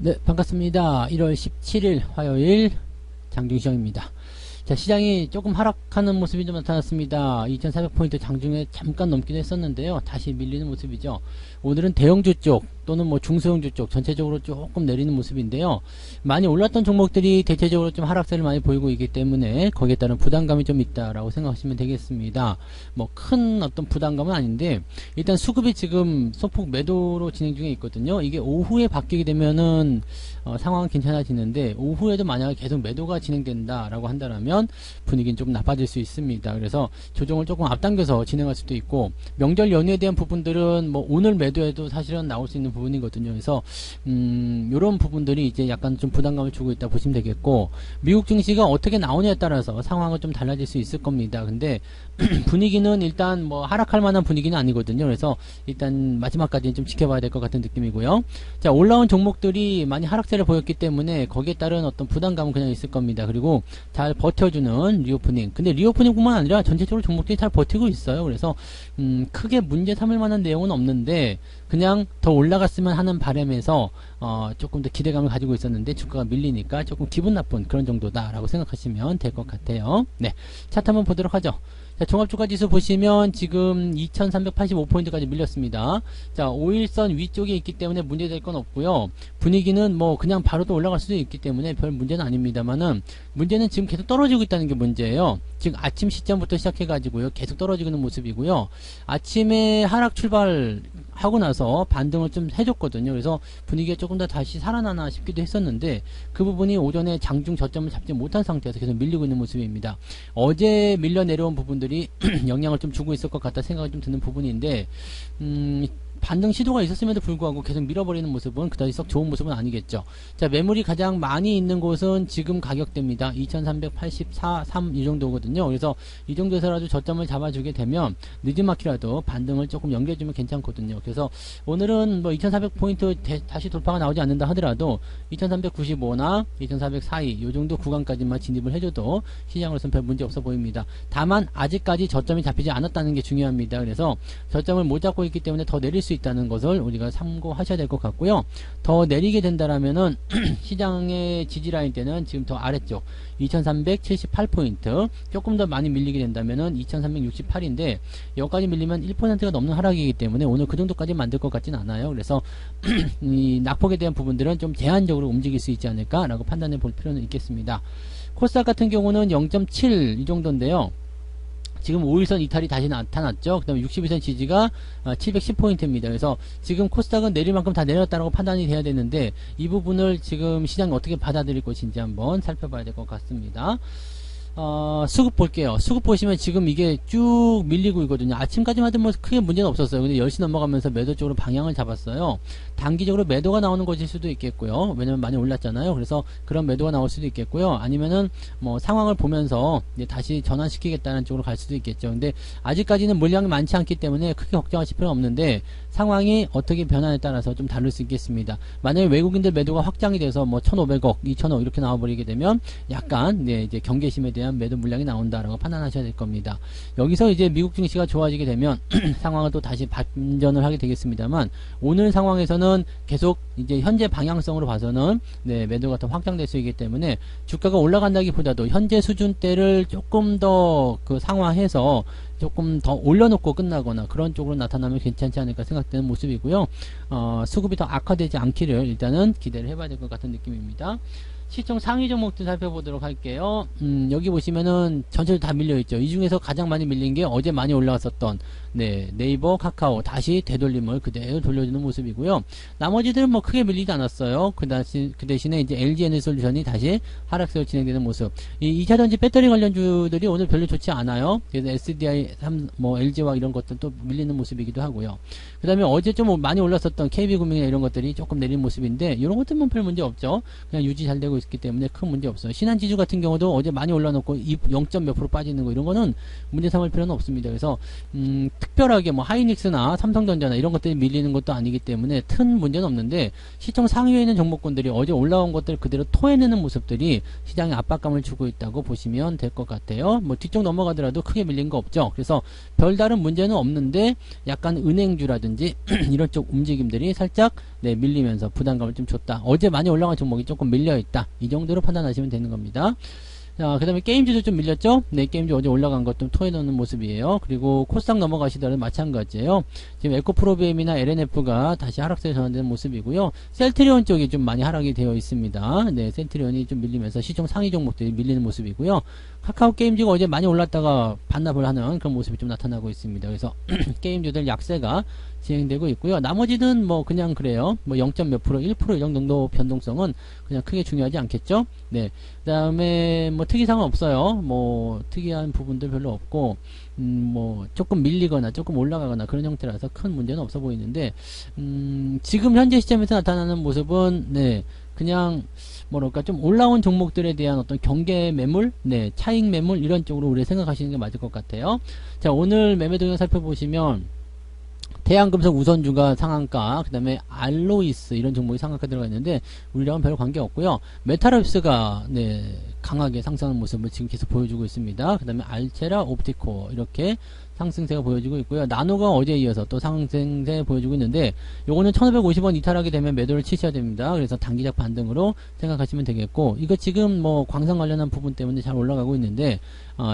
네, 반갑습니다. 1월 17일 화요일 장중시장입니다. 자, 시장이 조금 하락하는 모습이 좀 나타났습니다. 2400포인트 장중에 잠깐 넘기도 했었는데요. 다시 밀리는 모습이죠. 오늘은 대형주 쪽 또는 뭐 중소형주 쪽 전체적으로 조금 내리는 모습인데요. 많이 올랐던 종목들이 대체적으로 좀 하락세를 많이 보이고 있기 때문에 거기에 따른 부담감이 좀 있다라고 생각하시면 되겠습니다. 뭐 큰 어떤 부담감은 아닌데 일단 수급이 지금 소폭 매도로 진행 중에 있거든요. 이게 오후에 바뀌게 되면은 상황은 괜찮아지는데 오후에도 만약에 계속 매도가 진행된다라고 한다면 분위기는 조금 나빠질 수 있습니다. 그래서 조정을 조금 앞당겨서 진행할 수도 있고 명절 연휴에 대한 부분들은 뭐 오늘 매도해도 사실은 나올 수 있는 부분이거든요. 그래서 이런 부분들이 이제 약간 좀 부담감을 주고 있다 보시면 되겠고 미국 증시가 어떻게 나오냐에 따라서 상황은 좀 달라질 수 있을 겁니다. 근데 분위기는 일단 뭐 하락할 만한 분위기는 아니거든요. 그래서 일단 마지막까지는 좀 지켜봐야 될 것 같은 느낌이고요. 자, 올라온 종목들이 많이 하락세를 보였기 때문에 거기에 따른 어떤 부담감은 그냥 있을 겁니다. 그리고 잘 버텨주는 리오프닝. 근데 리오프닝뿐만 아니라 전체적으로 종목들이 잘 버티고 있어요. 그래서 크게 문제 삼을 만한 내용은 없는데 그냥 더 올라갔으면 하는 바람에서 조금 더 기대감을 가지고 있었는데 주가가 밀리니까 조금 기분 나쁜 그런 정도다라고 생각하시면 될 것 같아요. 네, 차트 한번 보도록 하죠. 자, 종합주가지수 보시면 지금 2385포인트까지 밀렸습니다. 자, 5일선 위쪽에 있기 때문에 문제될 건 없고요. 분위기는 뭐 그냥 바로 또 올라갈 수도 있기 때문에 별 문제는 아닙니다만은 문제는 지금 계속 떨어지고 있다는 게 문제예요. 지금 아침 시점부터 시작해가지고요. 계속 떨어지고 있는 모습이고요. 아침에 하락 출발하고 나서 반등을 좀 해줬거든요. 그래서 분위기가 조금 더 다시 살아나나 싶기도 했었는데 그 부분이 오전에 장중 저점을 잡지 못한 상태에서 계속 밀리고 있는 모습입니다. 어제 밀려 내려온 부분들이 영향을 좀 주고 있을 것 같다 생각이 좀 드는 부분인데 반등 시도가 있었음에도 불구하고 계속 밀어버리는 모습은 그다지 썩 좋은 모습은 아니겠죠. 자, 매물이 가장 많이 있는 곳은 지금 가격대입니다. 2384, 3 이 정도거든요. 그래서 이 정도에서라도 저점을 잡아주게 되면 늦은막히라도 반등을 조금 연결해주면 괜찮거든요. 그래서 오늘은 뭐 2400포인트 다시 돌파가 나오지 않는다 하더라도 2395나 2442 이 정도 구간까지만 진입을 해줘도 시장으로서는 별 문제 없어 보입니다. 다만 아직까지 저점이 잡히지 않았다는 게 중요합니다. 그래서 저점을 못 잡고 있기 때문에 더 내릴 수 있다는 것을 우리가 참고하셔야 될 것 같고요. 더 내리게 된다라면은 시장의 지지라인 때는 지금 더 아래쪽 2378포인트 조금 더 많이 밀리게 된다면은 2368인데 여기까지 밀리면 1%가 넘는 하락이기 때문에 오늘 그 정도까지 만들 것 같진 않아요. 그래서 이 낙폭에 대한 부분들은 좀 제한적으로 움직일 수 있지 않을까라고 판단해 볼 필요는 있겠습니다. 코스닥 같은 경우는 0.7 이 정도인데요. 지금 5일선 이탈이 다시 나타났죠. 그 다음에 60일선 지지가 710포인트입니다. 그래서 지금 코스닥은 내릴 만큼 다 내렸다고 판단이 돼야 되는데 이 부분을 지금 시장이 어떻게 받아들일 것인지 한번 살펴봐야 될 것 같습니다. 수급 볼게요. 수급 보시면 지금 이게 쭉 밀리고 있거든요. 아침까지만 해도 뭐 크게 문제는 없었어요. 근데 10시 넘어가면서 매도 쪽으로 방향을 잡았어요. 단기적으로 매도가 나오는 것일 수도 있겠고요. 왜냐면 많이 올랐잖아요. 그래서 그런 매도가 나올 수도 있겠고요. 아니면은 뭐 상황을 보면서 이제 다시 전환시키겠다는 쪽으로 갈 수도 있겠죠. 근데 아직까지는 물량이 많지 않기 때문에 크게 걱정하실 필요는 없는데 상황이 어떻게 변화에 따라서 좀 다를 수 있겠습니다. 만약에 외국인들 매도가 확장이 돼서 뭐 1,500억, 2,000억 이렇게 나와버리게 되면 약간 이제 경계심에 대한 매도 물량이 나온다라고 판단하셔야 될 겁니다. 여기서 이제 미국 증시가 좋아지게 되면 상황은 또 다시 반전을 하게 되겠습니다만 오늘 상황에서는 계속 이제 현재 방향성으로 봐서는 매도가 더 확장될 수 있기 때문에 주가가 올라간다기보다도 현재 수준대를 조금 더 그 상황해서 조금 더 올려놓고 끝나거나 그런 쪽으로 나타나면 괜찮지 않을까 생각되는 모습이고요. 수급이 더 악화되지 않기를 일단은 기대를 해봐야 될 것 같은 느낌입니다. 시총 상위 종목들 살펴보도록 할게요. 여기 보시면은 전체로 다 밀려있죠. 이 중에서 가장 많이 밀린 게 어제 많이 올라왔었던 네이버, 카카오 다시 되돌림을 그대로 돌려주는 모습이고요. 나머지들은 뭐 크게 밀리지 않았어요. 그 대신에 이제 LG에너지솔루션이 다시 하락세로 진행되는 모습. 이 2차전지 배터리 관련주들이 오늘 별로 좋지 않아요. 그래서 SDI, 뭐 LG와 이런 것들 또 밀리는 모습이기도 하고요. 그 다음에 어제 좀 많이 올랐었던 KB금융이나 이런 것들이 조금 내린 모습인데 이런 것들은 별 문제 없죠. 그냥 유지 잘 되고 버티고 있기 때문에 큰 문제 없어요. 신한지주 같은 경우도 어제 많이 올라놓고 0점 몇 프로 빠지는 거 이런 거는 문제 삼을 필요는 없습니다. 그래서 특별하게 뭐 하이닉스나 삼성전자나 이런 것들이 밀리는 것도 아니기 때문에 큰 문제는 없는데 시총 상위에 있는 종목군들이 어제 올라온 것들 그대로 토해내는 모습들이 시장에 압박감을 주고 있다고 보시면 될 것 같아요. 뭐 뒤쪽 넘어가더라도 크게 밀린 거 없죠. 그래서 별다른 문제는 없는데 약간 은행주라든지 이런 쪽 움직임들이 살짝 밀리면서 부담감을 좀 줬다. 어제 많이 올라간 종목이 조금 밀려있다. 이 정도로 판단하시면 되는 겁니다. 자, 그 다음에 게임주도 좀 밀렸죠? 네, 게임주 어제 올라간 것 좀 토해놓는 모습이에요. 그리고 코스닥 넘어가시더라도 마찬가지예요. 지금 에코프로비엠이나 LNF가 다시 하락세에 전환되는 모습이고요. 셀트리온 쪽이 좀 많이 하락이 되어 있습니다. 네, 셀트리온이 좀 밀리면서 시총 상위 종목들이 밀리는 모습이고요. 카카오 게임주가 어제 많이 올랐다가 반납을 하는 그런 모습이 좀 나타나고 있습니다. 그래서 게임주들 약세가 진행되고 있고요. 나머지는 뭐 그냥 그래요. 뭐 0점 몇 프로, 1% 이 정도 변동성은 그냥 크게 중요하지 않겠죠? 네. 그 다음에 뭐 특이사항은 없어요. 뭐 특이한 부분들 별로 없고, 뭐 조금 밀리거나 조금 올라가거나 그런 형태라서 큰 문제는 없어 보이는데, 지금 현재 시점에서 나타나는 모습은, 네. 그냥 뭐랄까 좀 올라온 종목들에 대한 어떤 경계 매물, 네, 차익 매물 이런 쪽으로 우리 생각하시는 게 맞을 것 같아요. 자, 오늘 매매 동향 살펴보시면 대한금속 우선주가 상한가, 그 다음에 알로이스 이런 종목이 상한가 들어가 있는데 우리랑은 별 관계 없고요. 메타롭스가 네, 강하게 상승하는 모습을 지금 계속 보여주고 있습니다. 그 다음에 알체라, 옵티코 이렇게 상승세가 보여지고 있고요. 나노가 어제에 이어서 또 상승세 보여주고 있는데 요거는 1550원 이탈하게 되면 매도를 치셔야 됩니다. 그래서 단기적 반등으로 생각하시면 되겠고, 이거 지금 뭐 광산 관련한 부분 때문에 잘 올라가고 있는데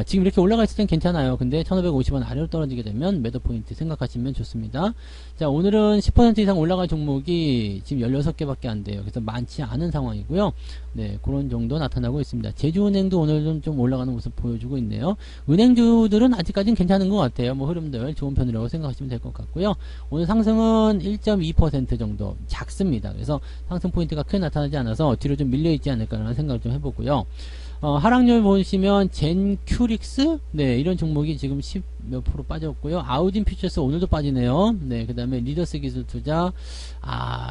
지금 이렇게 올라가 있을 땐 괜찮아요. 근데 1550원 아래로 떨어지게 되면 매도 포인트 생각하시면 좋습니다. 자, 오늘은 10% 이상 올라갈 종목이 지금 16개밖에 안 돼요. 그래서 많지 않은 상황이고요. 네, 그런 정도 나타나고 있습니다. 제주은행도 오늘은 좀 올라가는 모습 보여주고 있네요. 은행주들은 아직까지는 괜찮은 것 같아요. 뭐 흐름들 좋은 편이라고 생각하시면 될 것 같고요. 오늘 상승은 1.2% 정도 작습니다. 그래서 상승 포인트가 크게 나타나지 않아서 뒤로 좀 밀려있지 않을까라는 생각을 좀 해보고요. 하락률 보시면 젠큐릭스 네, 이런 종목이 지금 10 몇 프로 빠졌고요. 아우딘 퓨처스 오늘도 빠지네요. 네, 그 다음에 리더스 기술 투자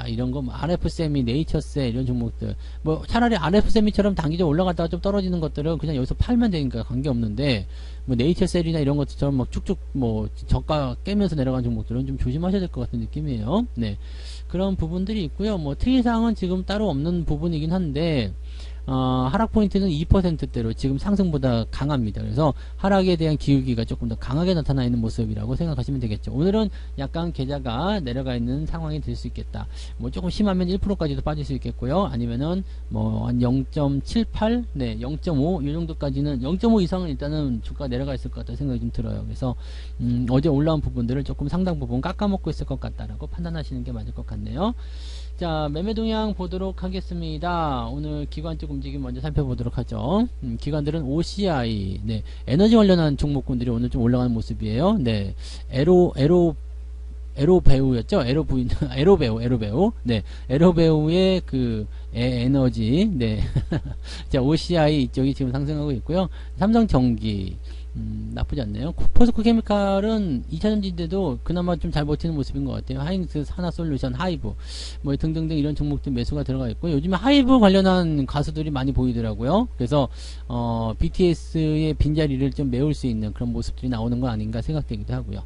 이런 거 뭐 RF세미, 네이처세 이런 종목들 뭐 차라리 RF세미처럼 단기적 올라갔다가 좀 떨어지는 것들은 그냥 여기서 팔면 되니까 관계없는데 뭐 네이처셀이나 이런 것처럼 막 쭉쭉 뭐 저가 깨면서 내려간 종목들은 좀 조심하셔야 될 것 같은 느낌이에요. 네, 그런 부분들이 있고요. 뭐 특이사항은 지금 따로 없는 부분이긴 한데 하락 포인트는 2%대로 지금 상승보다 강합니다. 그래서 하락에 대한 기울기가 조금 더 강하게 나타나 있는 모습이라고 생각하시면 되겠죠. 오늘은 약간 계좌가 내려가 있는 상황이 될 수 있겠다. 뭐 조금 심하면 1%까지도 빠질 수 있겠고요. 아니면은 뭐 한 0.78, 네, 0.5 이 정도까지는 0.5 이상은 일단은 주가 내려가 있을 것 같다는 생각이 좀 들어요. 그래서 어제 올라온 부분들을 조금 상당 부분 깎아먹고 있을 것 같다라고 판단하시는 게 맞을 것 같네요. 자, 매매 동향 보도록 하겠습니다. 오늘 기관 쪽 움직임 먼저 살펴보도록 하죠. 기관들은 OCI, 네, 에너지 관련한 종목군들이 오늘 좀 올라가는 모습이에요. 네, 에로배우였죠? 에로배우. 네, 에로배우의 그 에너지, 네. 자, OCI 이쪽이 지금 상승하고 있고요. 삼성전기. 나쁘지 않네요. 포스코 케미칼은 2차전지인데도 그나마 좀 잘 버티는 모습인 것 같아요. 하이닉스, 하나솔루션, 하이브 뭐 등등등 이런 종목들 매수가 들어가 있고, 요즘에 하이브 관련한 가수들이 많이 보이더라고요. 그래서 BTS의 빈자리를 좀 메울 수 있는 그런 모습들이 나오는 거 아닌가 생각되기도 하고요.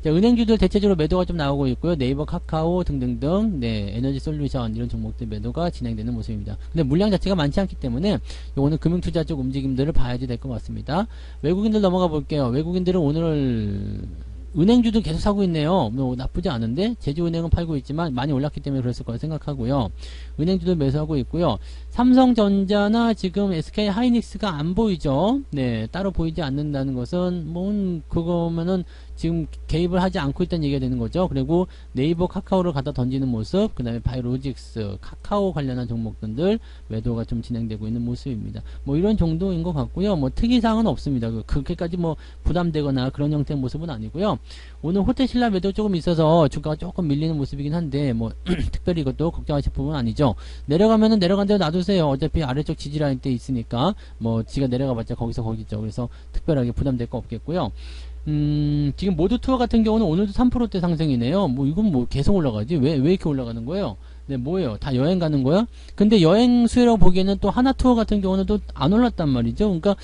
자, 은행주들 대체적으로 매도가 좀 나오고 있고요. 네이버, 카카오 등등등, 네, 에너지 솔루션 이런 종목들 매도가 진행되는 모습입니다. 근데 물량 자체가 많지 않기 때문에 요거는 금융투자 쪽 움직임들을 봐야지 될 것 같습니다. 외국인들 넘어가 볼게요. 외국인들은 오늘 은행주도 계속 사고 있네요. 뭐 나쁘지 않은데 제주은행은 팔고 있지만 많이 올랐기 때문에 그랬을 거라 생각하고요. 은행주도 매수하고 있고요. 삼성전자나 지금 SK 하이닉스가 안 보이죠. 네, 따로 보이지 않는다는 것은 뭐 그거면은 지금 개입을 하지 않고 있다는 얘기가 되는 거죠. 그리고 네이버, 카카오를 갖다 던지는 모습, 그 다음에 바이오로직스, 카카오 관련한 종목들 매도가 좀 진행되고 있는 모습입니다. 뭐 이런 정도인 것 같고요. 뭐 특이사항은 없습니다. 그렇게까지 뭐 부담되거나 그런 형태의 모습은 아니고요. 오늘 호텔신라 매도 조금 있어서 주가가 조금 밀리는 모습이긴 한데 뭐 특별히 이것도 걱정하실 부분은 아니죠. 내려가면은 내려간 대로 놔두세요. 어차피 아래쪽 지지라인 때 있으니까 뭐 지가 내려가봤자 거기서 거기죠. 그래서 특별하게 부담될 거 없겠고요. 지금 모두 투어 같은 경우는 오늘도 3%대 상승이네요. 뭐 이건 뭐 계속 올라가지? 왜 이렇게 올라가는 거예요? 네, 뭐예요? 다 여행 가는 거야? 근데 여행 수요라고 보기에는 또 하나투어 같은 경우는 또 안 올랐단 말이죠. 그러니까,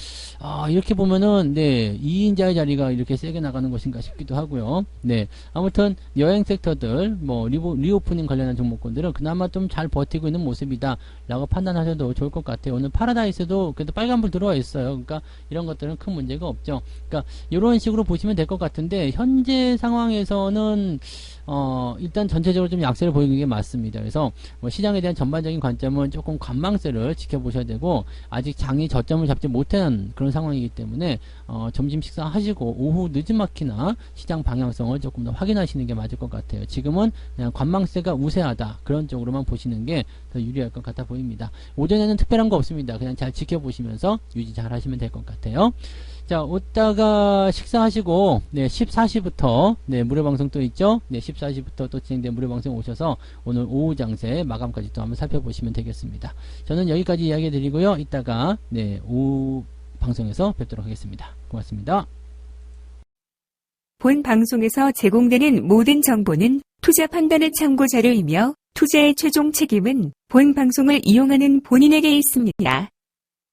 이렇게 보면은, 네, 2인자의 자리가 이렇게 세게 나가는 것인가 싶기도 하고요. 네, 아무튼 여행 섹터들, 뭐, 리오프닝 관련한 종목군들은 그나마 좀 잘 버티고 있는 모습이다. 라고 판단하셔도 좋을 것 같아요. 오늘 파라다이스도 그래도 빨간불 들어와 있어요. 그러니까 이런 것들은 큰 문제가 없죠. 그러니까 이런 식으로 보시면 될 것 같은데, 현재 상황에서는 일단 전체적으로 좀 약세를 보이는 게 맞습니다. 그래서 뭐 시장에 대한 전반적인 관점은 조금 관망세를 지켜보셔야 되고, 아직 장이 저점을 잡지 못한 그런 상황이기 때문에 점심 식사하시고 오후 늦은마키나 시장 방향성을 조금 더 확인하시는 게 맞을 것 같아요. 지금은 그냥 관망세가 우세하다, 그런 쪽으로만 보시는 게 더 유리할 것 같아 보입니다. 오전에는 특별한 거 없습니다. 그냥 잘 지켜보시면서 유지 잘 하시면 될 것 같아요. 자, 오다가 식사하시고, 네, 14시부터, 네, 무료방송 또 있죠? 네, 14시부터 또 진행된 무료방송 오셔서 오늘 오후 장세 마감까지 또 한번 살펴보시면 되겠습니다. 저는 여기까지 이야기 드리고요. 이따가, 네, 오후 방송에서 뵙도록 하겠습니다. 고맙습니다. 본 방송에서 제공되는 모든 정보는 투자 판단의 참고 자료이며 투자의 최종 책임은 본 방송을 이용하는 본인에게 있습니다.